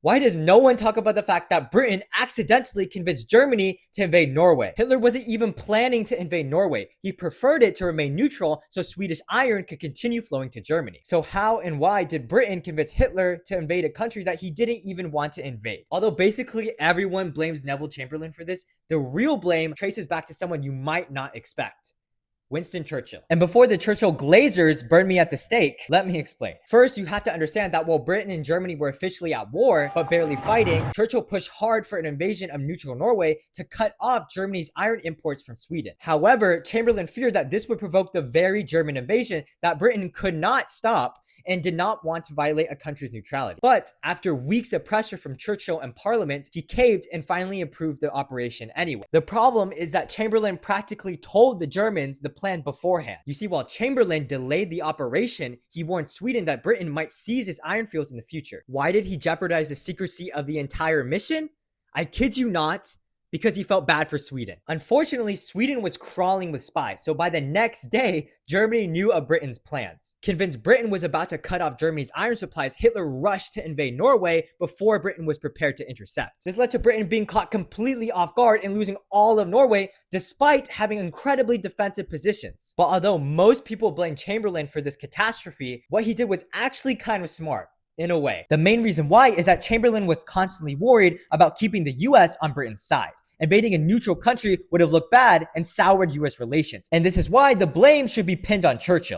Why does no one talk about the fact that Britain accidentally convinced Germany to invade Norway? Hitler wasn't even planning to invade Norway. He preferred it to remain neutral so Swedish iron could continue flowing to Germany. So how and why did Britain convince Hitler to invade a country that he didn't even want to invade? Although basically everyone blames Neville Chamberlain for this, the real blame traces back to someone you might not expect. Winston Churchill. And before the Churchill Glazers burn me at the stake, let me explain. First, you have to understand that while Britain and Germany were officially at war, but barely fighting, Churchill pushed hard for an invasion of neutral Norway to cut off Germany's iron imports from Sweden. However, Chamberlain feared that this would provoke the very German invasion that Britain could not stop and did not want to violate a country's neutrality. But after weeks of pressure from Churchill and Parliament, he caved and finally approved the operation anyway. The problem is that Chamberlain practically told the Germans the plan beforehand. You see, while Chamberlain delayed the operation, he warned Sweden that Britain might seize its iron fields in the future. Why did he jeopardize the secrecy of the entire mission? I kid you not, because he felt bad for Sweden. Unfortunately, Sweden was crawling with spies, so by the next day, Germany knew of Britain's plans. Convinced Britain was about to cut off Germany's iron supplies, Hitler rushed to invade Norway before Britain was prepared to intercept. This led to Britain being caught completely off guard and losing all of Norway, despite having incredibly defensive positions. But although most people blame Chamberlain for this catastrophe, what he did was actually kind of smart. In a way. The main reason why is that Chamberlain was constantly worried about keeping the US on Britain's side. Invading a neutral country would have looked bad and soured US relations. And this is why the blame should be pinned on Churchill.